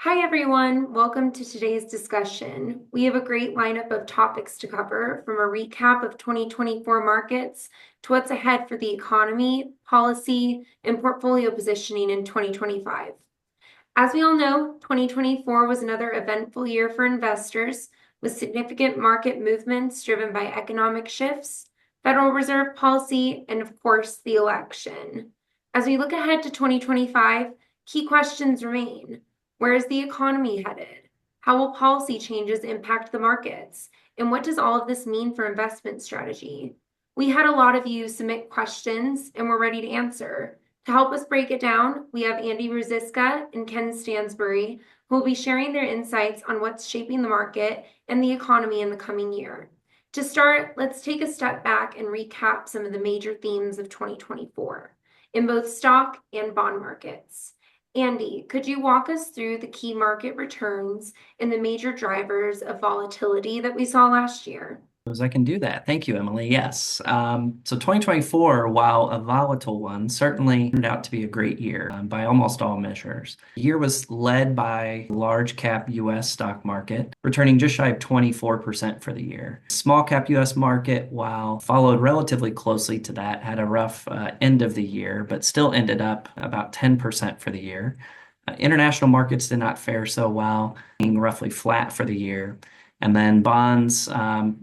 Hi, everyone. Welcome to today's discussion. We have a great lineup of topics to cover, from a recap of 2024 markets to what's ahead for the economy, policy, and portfolio positioning in 2025. As we all know, 2024 was another eventful year for investors, with significant market movements driven by economic shifts, Federal Reserve policy, and of course, the election. As we look ahead to 2025, key questions remain. Where is the economy headed? How will policy changes impact the markets? And what does all of this mean for investment strategy? We had a lot of you submit questions, and we're ready to answer. To help us break it down, we have Andy Ruziska and Ken Stansbury, who will be sharing their insights on what's shaping the market and the economy in the coming year. To start, let's take a step back and recap some of the major themes of 2024 in both stock and bond markets. Andy, could you walk us through the key market returns and the major drivers of volatility that we saw last year? I can do that. Thank you, Emily. Yes. So 2024, while a volatile one, certainly turned out to be a great year by almost all measures. The year was led by large cap US stock market, returning just shy of 24% for the year. Small cap US market, while followed relatively closely to that, had a rough end of the year, but still ended up about 10% for the year. International markets did not fare so well, being roughly flat for the year. And then bonds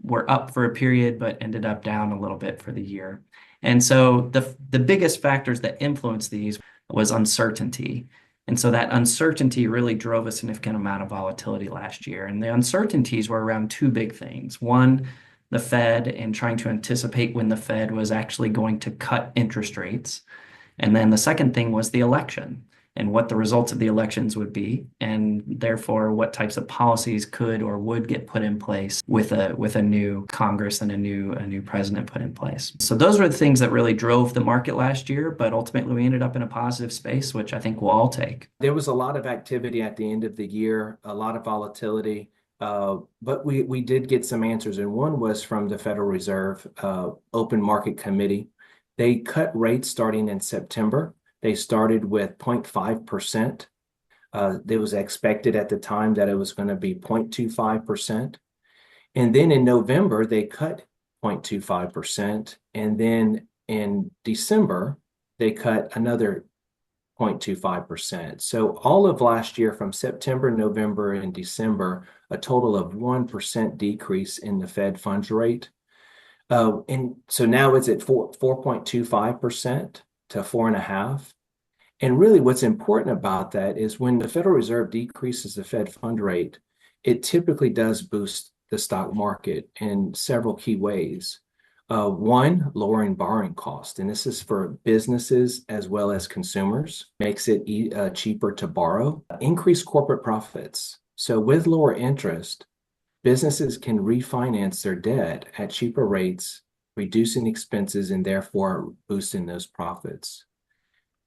were up for a period, but ended up down a little bit for the year. And so the biggest factors that influenced these was uncertainty. And so that uncertainty really drove a significant amount of volatility last year. And the uncertainties were around two big things. One, the Fed and trying to anticipate when the Fed was actually going to cut interest rates. And then the second thing was the election and what the results of the elections would be, and therefore what types of policies could or would get put in place with a new Congress and a new president put in place. So those were the things that really drove the market last year, but ultimately we ended up in a positive space, which I think we'll all take. There was a lot of activity at the end of the year, a lot of volatility, but we did get some answers, and one was from the Federal Reserve Open Market Committee. They cut rates starting in September. They started with 0.5%. It was expected at the time that it was going to be 0.25%. And then in November, they cut 0.25%. And then in December, they cut another 0.25%. So all of last year, from September, November, and December, a total of 1% decrease in the Fed funds rate. And so now it's at 4.25% to 4.5%. And really what's important about that is when the Federal Reserve decreases the Fed fund rate, it typically does boost the stock market in several key ways. One, lowering borrowing cost, and this is for businesses as well as consumers, makes it cheaper to borrow. Increase corporate profits. So with lower interest, businesses can refinance their debt at cheaper rates, reducing expenses and therefore boosting those profits.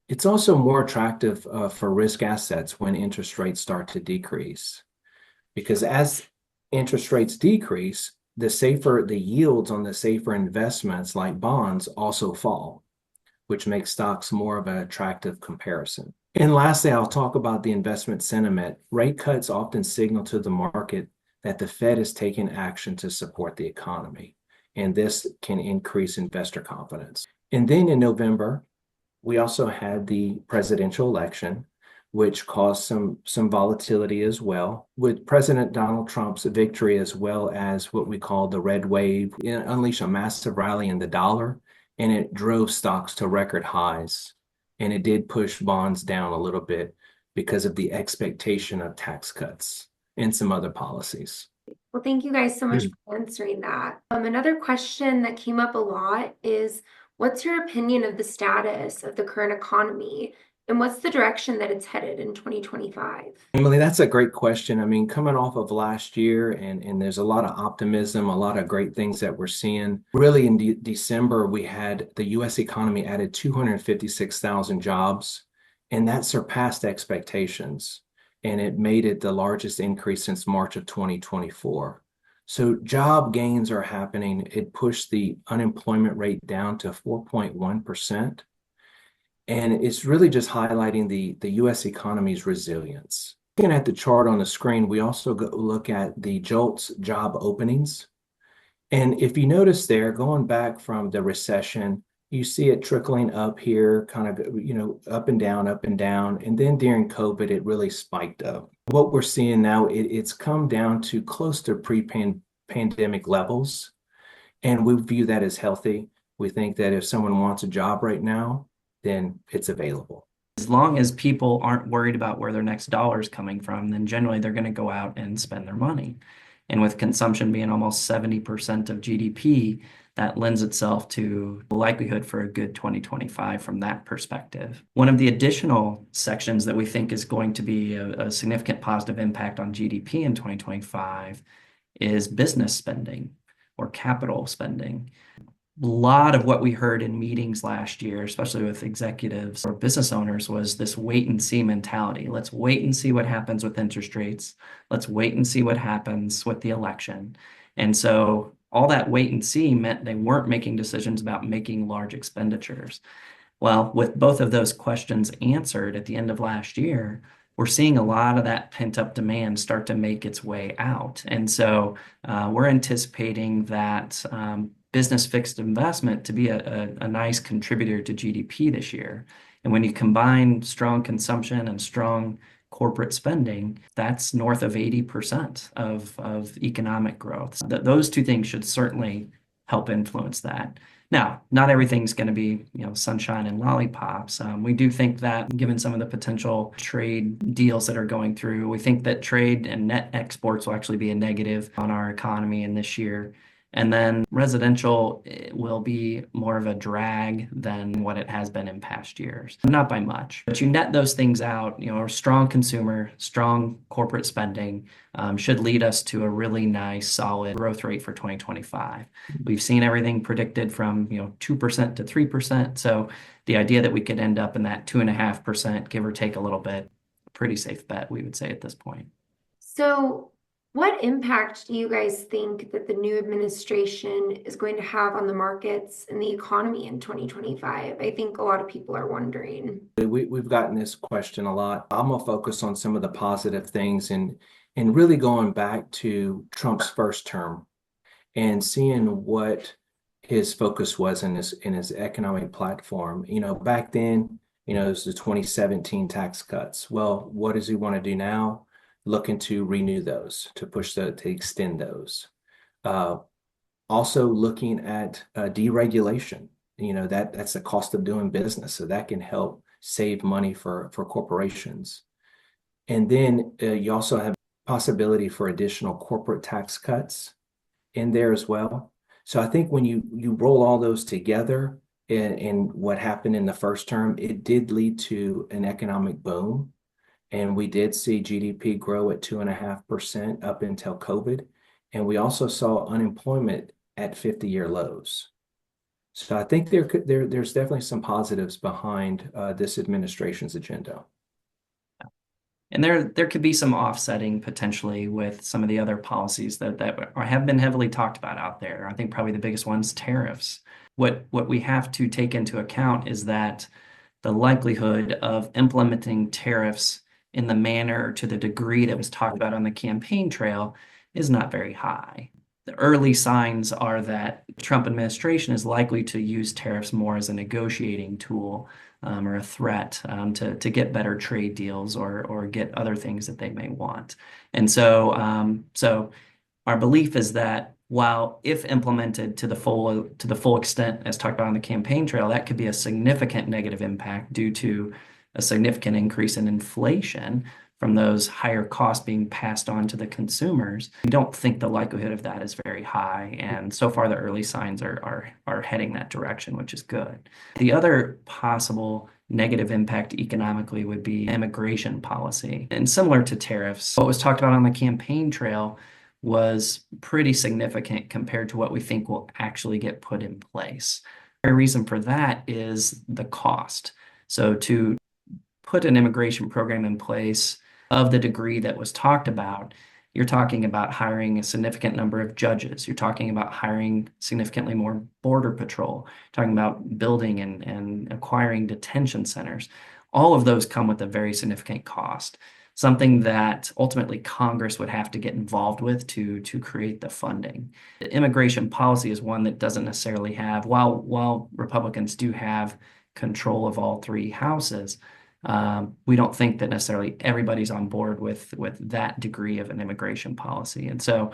It's also more attractive for risk assets when interest rates start to decrease, because as interest rates decrease, the yields on the safer investments like bonds also fall, which makes stocks more of an attractive comparison. And lastly, I'll talk about the investment sentiment. Rate cuts often signal to the market that the Fed is taking action to support the economy, and this can increase investor confidence. And then in November, we also had the presidential election, which caused some volatility as well, with President Donald Trump's victory as well as what we call the red wave. It unleashed a massive rally in the dollar, and it drove stocks to record highs. And it did push bonds down a little bit because of the expectation of tax cuts and some other policies. Well, thank you guys so much for answering that. Another question that came up a lot is, what's your opinion of the status of the current economy, and what's the direction that it's headed in 2025? Emily, that's a great question. I mean, coming off of last year, and there's a lot of optimism, a lot of great things that we're seeing. Really, in December, we had the U.S. economy added 256,000 jobs, and that surpassed expectations. And it made it the largest increase since March of 2024. So job gains are happening. It pushed the unemployment rate down to 4.1%. And it's really just highlighting the U.S. economy's resilience. Looking at the chart on the screen, we also look at the JOLTS job openings. And if you notice there, going back from the recession, you see it trickling up here, kind of, up and down, up and down. And then during COVID, it really spiked up. What we're seeing now, it's come down to close to pre-pandemic levels. And we view that as healthy. We think that if someone wants a job right now, then it's available. As long as people aren't worried about where their next dollar is coming from, then generally they're going to go out and spend their money. And with consumption being almost 70% of GDP, that lends itself to the likelihood for a good 2025 from that perspective. One of the additional sections that we think is going to be a significant positive impact on GDP in 2025 is business spending or capital spending. A lot of what we heard in meetings last year, especially with executives or business owners, was this wait and see mentality. Let's wait and see what happens with interest rates. Let's wait and see what happens with the election. And so all that wait and see meant they weren't making decisions about making large expenditures. Well, with both of those questions answered at the end of last year, we're seeing a lot of that pent-up demand start to make its way out. And so we're anticipating that business fixed investment to be a nice contributor to GDP this year. And when you combine strong consumption and strong corporate spending, that's north of 80% of economic growth. Those two things should certainly help influence that. Now, not everything's going to be, sunshine and lollipops. We do think that given some of the potential trade deals that are going through, we think that trade and net exports will actually be a negative on our economy in this year. And then residential will be more of a drag than what it has been in past years. Not by much, but you net those things out, a strong consumer, strong corporate spending should lead us to a really nice, solid growth rate for 2025. We've seen everything predicted from, 2% to 3%. So the idea that we could end up in that 2.5%, give or take a little bit, pretty safe bet, we would say at this point. So, what impact do you guys think that the new administration is going to have on the markets and the economy in 2025? I think a lot of people are wondering. We've gotten this question a lot. I'm gonna focus on some of the positive things and really going back to Trump's first term and seeing what his focus was in his economic platform. Back then, it was the 2017 tax cuts. Well, what does he want to do now? Looking to renew those, to extend those. Also looking at deregulation. That's the cost of doing business, so that can help save money for corporations. And then you also have possibility for additional corporate tax cuts in there as well. So I think when you roll all those together and what happened in the first term, it did lead to an economic boom. And we did see GDP grow at 2.5% up until COVID. And we also saw unemployment at 50-year lows. So I think there's definitely some positives behind this administration's agenda. And there could be some offsetting potentially with some of the other policies that have been heavily talked about out there. I think probably the biggest one's tariffs. What we have to take into account is that the likelihood of implementing tariffs in the manner to the degree that was talked about on the campaign trail is not very high. The early signs are that the Trump administration is likely to use tariffs more as a negotiating tool or a threat to get better trade deals or get other things that they may want. And so our belief is that while if implemented to the full extent as talked about on the campaign trail, that could be a significant negative impact due to a significant increase in inflation from those higher costs being passed on to the consumers. We don't think the likelihood of that is very high. And so far, the early signs are heading that direction, which is good. The other possible negative impact economically would be immigration policy. And similar to tariffs, what was talked about on the campaign trail was pretty significant compared to what we think will actually get put in place. The reason for that is the cost. So to put an immigration program in place of the degree that was talked about, you're talking about hiring a significant number of judges. You're talking about hiring significantly more border patrol, talking about building and acquiring detention centers. All of those come with a very significant cost. something that ultimately Congress would have to get involved with to create the funding. The immigration policy is one that doesn't necessarily have, while Republicans do have control of all three houses, we don't think that necessarily everybody's on board with that degree of an immigration policy. And so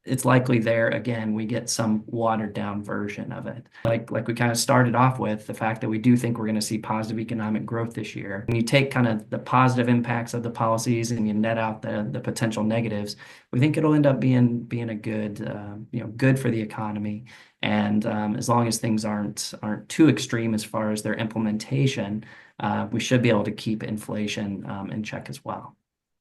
it's likely there again we get some watered down version of it. Like we kind of started off with the fact that we do think we're going to see positive economic growth this year. When you take kind of the positive impacts of the policies and you net out the potential negatives, we think it'll end up being a good good for the economy. And as long as things aren't too extreme as far as their implementation, we should be able to keep inflation in check as well.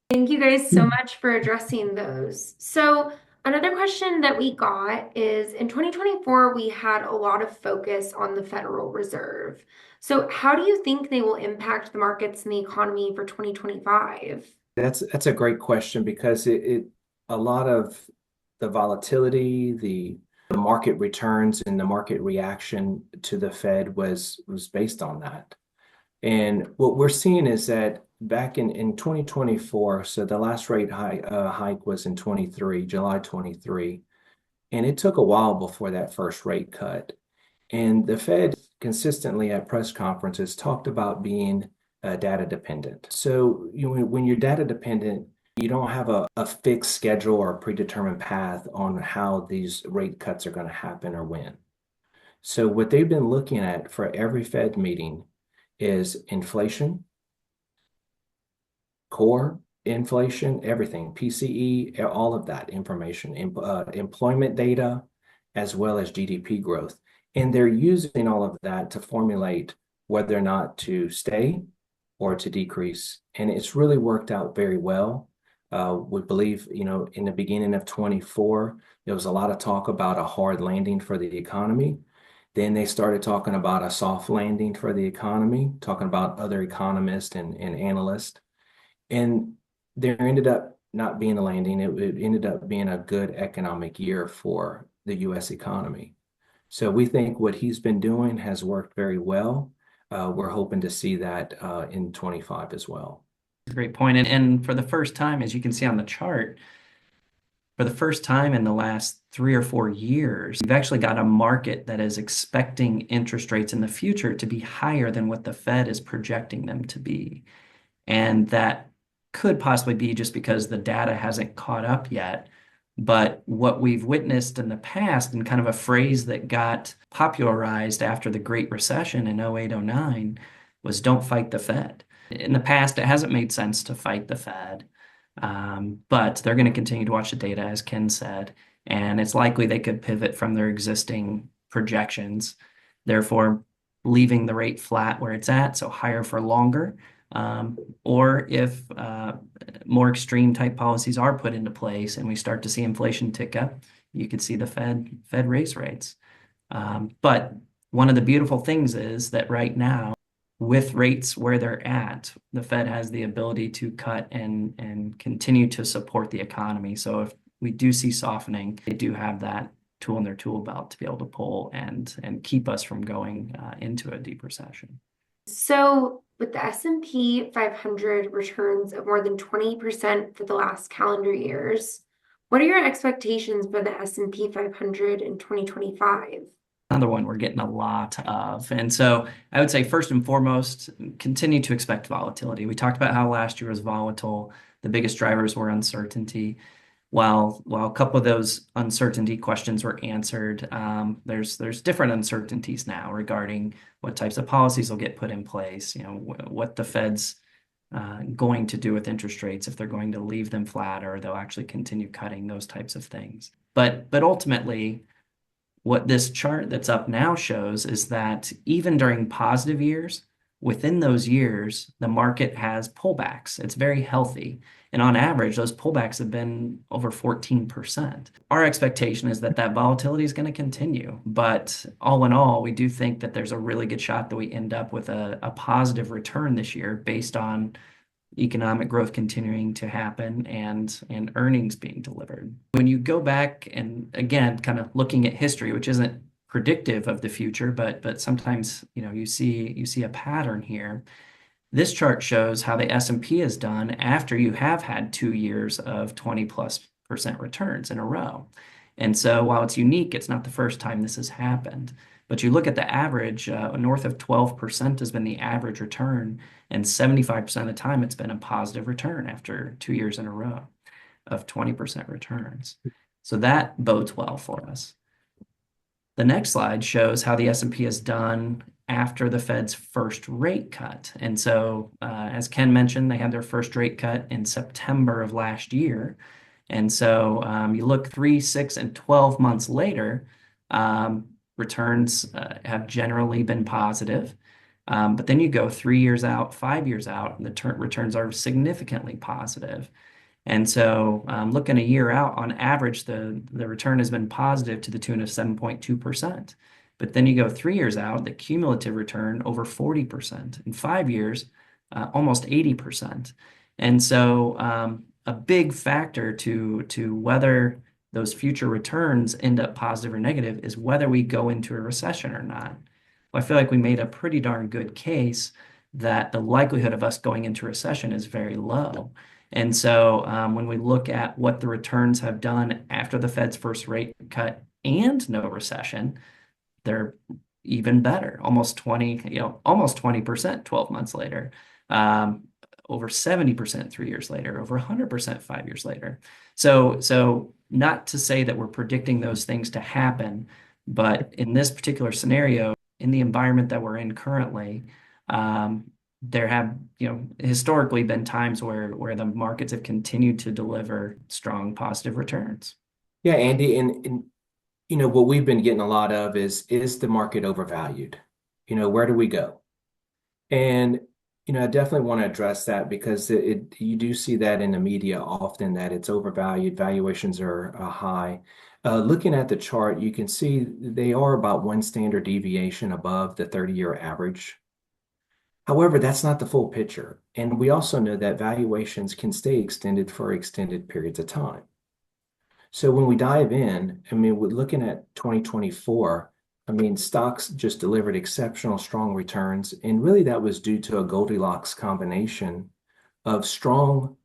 Thank you guys so much for addressing those. So another question that we got is in 2024, we had a lot of focus on the Federal Reserve. So how do you think they will impact the markets and the economy for 2025? That's a great question because a lot of the volatility, the market returns and the market reaction to the Fed was based on that. And what we're seeing is that back in 2024, so the last rate hike was in July 23, and it took a while before that first rate cut. And the Fed consistently at press conferences talked about being data dependent. So when you're data dependent, you don't have a fixed schedule or a predetermined path on how these rate cuts are going to happen or when. So what they've been looking at for every Fed meeting is inflation, core inflation, everything, PCE, all of that information, employment data, as well as GDP growth. And they're using all of that to formulate whether or not to stay or to decrease. And it's really worked out very well. We believe, in the beginning of 24, there was a lot of talk about a hard landing for the economy. Then they started talking about a soft landing for the economy, talking about other economists and analysts. And there ended up not being a landing. It ended up being a good economic year for the U.S. economy. So we think what he's been doing has worked very well. We're hoping to see that in 25 as well. Great point. And for the first time, as you can see on the chart, for the first time in the last 3 or 4 years, you've actually got a market that is expecting interest rates in the future to be higher than what the Fed is projecting them to be. And that could possibly be just because the data hasn't caught up yet. But what we've witnessed in the past, and kind of a phrase that got popularized after the Great Recession in 08, 09, was don't fight the Fed. In the past, it hasn't made sense to fight the Fed. But they're going to continue to watch the data, as Ken said, and it's likely they could pivot from their existing projections, therefore leaving the rate flat where it's at, so higher for longer. Or if more extreme type policies are put into place and we start to see inflation tick up, you could see the Fed raise rates. But one of the beautiful things is that right now, with rates where they're at, the Fed has the ability to cut and continue to support the economy. So if we do see softening, they do have that tool in their tool belt to be able to pull and keep us from going into a deep recession. So with the S&P 500 returns of more than 20% for the last calendar years, what are your expectations for the S&P 500 in 2025? Another one we're getting a lot of. And so I would say first and foremost, continue to expect volatility. We talked about how last year was volatile. The biggest drivers were uncertainty. While a couple of those uncertainty questions were answered, there's different uncertainties now regarding what types of policies will get put in place, what the Fed's going to do with interest rates, if they're going to leave them flat or they'll actually continue cutting, those types of things. But ultimately, what this chart that's up now shows is that even during positive years, within those years, the market has pullbacks. It's very healthy. And on average, those pullbacks have been over 14%. Our expectation is that volatility is going to continue. But all in all, we do think that there's a really good shot that we end up with a positive return this year based on economic growth continuing to happen and earnings being delivered. When you go back and again, kind of looking at history, which isn't predictive of the future, but sometimes you see a pattern here. This chart shows how the S&P has done after you have had 2 years of 20+% returns in a row. And so while it's unique, it's not the first time this has happened. But you look at the average, north of 12% has been the average return, and 75% of the time it's been a positive return after 2 years in a row of 20% returns. So that bodes well for us. The next slide shows how the S&P has done after the Fed's first rate cut. And so, as Ken mentioned, they had their first rate cut in September of last year. And so you look 3, 6, and 12 months later, returns have generally been positive. But then you go 3 years out, 5 years out, and the returns are significantly positive. And so looking a year out, on average, the return has been positive to the tune of 7.2%. But then you go 3 years out, the cumulative return over 40%. In 5 years, almost 80%. And so a big factor to whether those future returns end up positive or negative is whether we go into a recession or not. Well, I feel like we made a pretty darn good case that the likelihood of us going into recession is very low. And so when we look at what the returns have done after the Fed's first rate cut and no recession, they're even better, almost 20%, 12 months later, over 70% 3 years later, over 100% 5 years later. So not to say that we're predicting those things to happen, but in this particular scenario, in the environment that we're in currently, there have, historically been times where the markets have continued to deliver strong positive returns. Yeah, Andy, and what we've been getting a lot of is the market overvalued? Where do we go? And I definitely want to address that because you do see that in the media often that it's overvalued, valuations are high. Looking at the chart, you can see they are about one standard deviation above the 30-year average. However, that's not the full picture. And we also know that valuations can stay extended for extended periods of time. So when we dive in, we're looking at 2024. Stocks just delivered exceptional strong returns. And really that was due to a Goldilocks combination of strong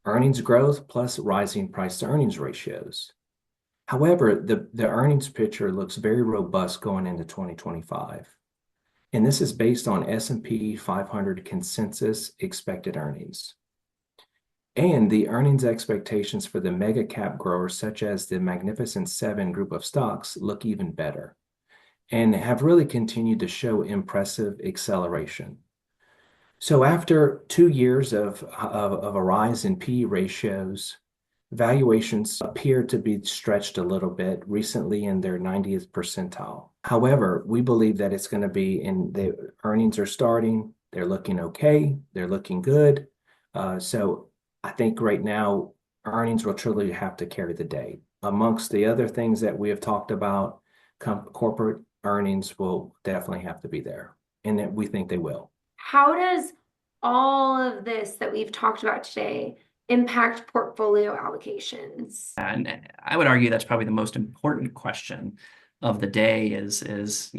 earnings growth plus rising price to earnings ratios. However, the earnings picture looks very robust going into 2025. And this is based on S&P 500 consensus expected earnings. And the earnings expectations for the mega cap growers, such as the Magnificent Seven group of stocks, look even better and have really continued to show impressive acceleration. So after 2 years of a rise in P/E ratios, valuations appear to be stretched a little bit recently in their 90th percentile. However, we believe that it's going to be the earnings are starting. They're looking okay. They're looking good. So I think right now, earnings will truly have to carry the day. Amongst the other things that we have talked about, corporate earnings will definitely have to be there, and that we think they will. How does all of this that we've talked about today impact portfolio allocations? And I would argue that's probably the most important question of the day is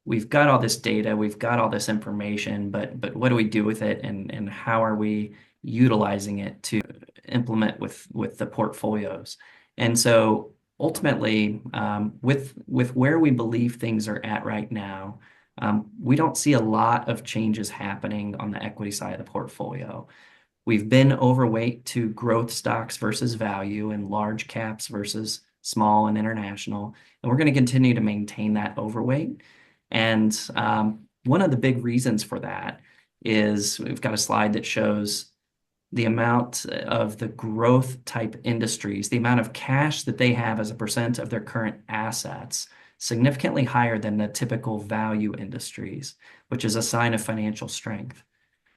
we've got all this data, we've got all this information, but what do we do with it, and how are we utilizing it to implement with the portfolios? And so ultimately, with where we believe things are at right now, we don't see a lot of changes happening on the equity side of the portfolio. We've been overweight to growth stocks versus value and large caps versus small and international, and we're going to continue to maintain that overweight. And one of the big reasons for that is we've got a slide that shows the amount of the growth type industries, the amount of cash that they have as a percent of their current assets, significantly higher than the typical value industries, which is a sign of financial strength.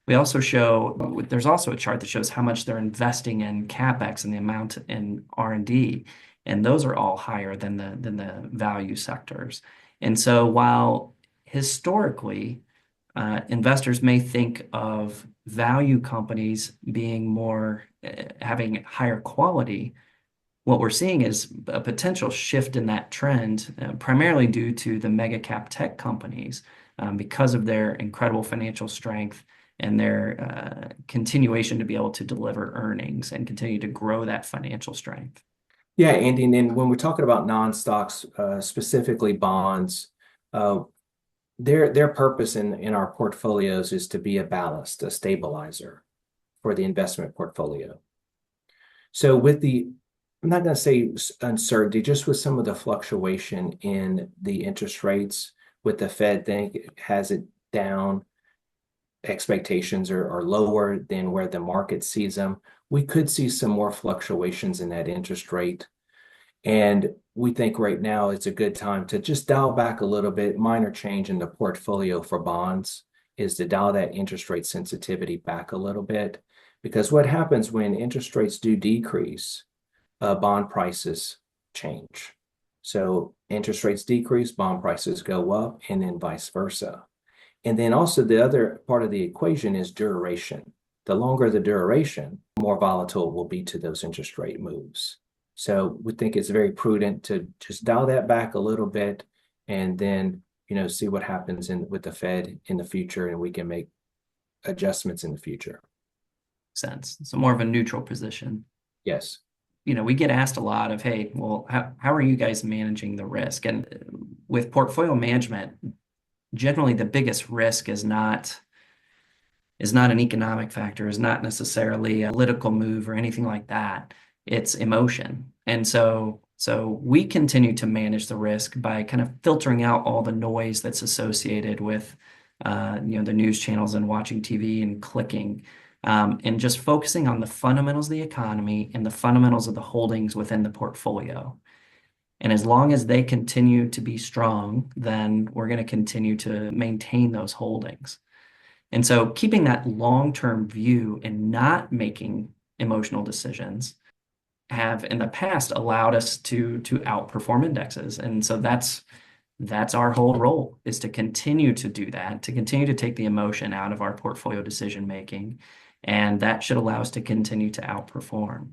We also show, there's also a chart that shows how much they're investing in CapEx and the amount in R&D, and those are all higher than the value sectors. And so while historically investors may think of value companies being more having higher quality, what we're seeing is a potential shift in that trend, primarily due to the mega cap tech companies because of their incredible financial strength and their continuation to be able to deliver earnings and continue to grow that financial strength. Yeah, Andy, and then when we're talking about non-stocks, specifically bonds, their purpose in our portfolios is to be a ballast, a stabilizer for the investment portfolio. So with I'm not going to say uncertainty, just with some of the fluctuation in the interest rates, with the Fed think it has it down, expectations are lower than where the market sees them. We could see some more fluctuations in that interest rate. And we think right now it's a good time to just dial back a little bit. Minor change in the portfolio for bonds is to dial that interest rate sensitivity back a little bit. Because what happens when interest rates do decrease, bond prices change. So interest rates decrease, bond prices go up, and then vice versa. And then also the other part of the equation is duration. The longer the duration, the more volatile it will be to those interest rate moves. So we think it's very prudent to just dial that back a little bit and then, see what happens with the Fed in the future, and we can make adjustments in the future. Sense. So more of a neutral position. Yes. We get asked a lot of, hey, well, how are you guys managing the risk? And with portfolio management, generally the biggest risk is not an economic factor, is not necessarily a political move or anything like that. It's emotion. And so we continue to manage the risk by kind of filtering out all the noise that's associated with the news channels and watching TV and clicking, and just focusing on the fundamentals of the economy and the fundamentals of the holdings within the portfolio. And as long as they continue to be strong, then we're going to continue to maintain those holdings. And so keeping that long-term view and not making emotional decisions have in the past allowed us to outperform indexes. And so that's our whole role, is to continue to do that, to continue to take the emotion out of our portfolio decision making. And that should allow us to continue to outperform.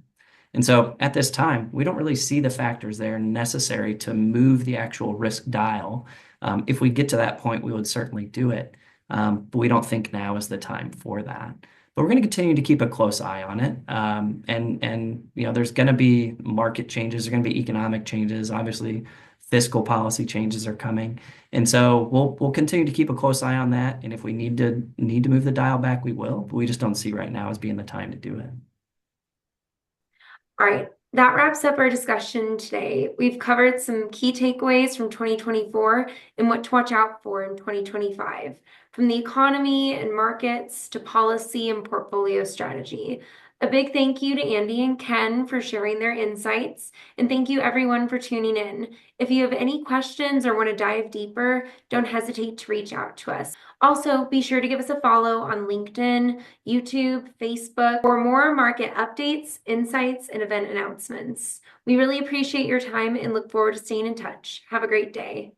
And so at this time, we don't really see the factors there necessary to move the actual risk dial. If we get to that point, we would certainly do it. But we don't think now is the time for that. But we're going to continue to keep a close eye on it. And there's going to be market changes, there's going to be economic changes. Obviously, fiscal policy changes are coming. And so we'll continue to keep a close eye on that. And if we need to move the dial back, we will. But we just don't see right now as being the time to do it. All right, that wraps up our discussion today. We've covered some key takeaways from 2024 and what to watch out for in 2025, from the economy and markets to policy and portfolio strategy. A big thank you to Andy and Ken for sharing their insights, and thank you everyone for tuning in. If you have any questions or want to dive deeper, don't hesitate to reach out to us. Also, be sure to give us a follow on LinkedIn, YouTube, Facebook for more market updates, insights, and event announcements. We really appreciate your time and look forward to staying in touch. Have a great day.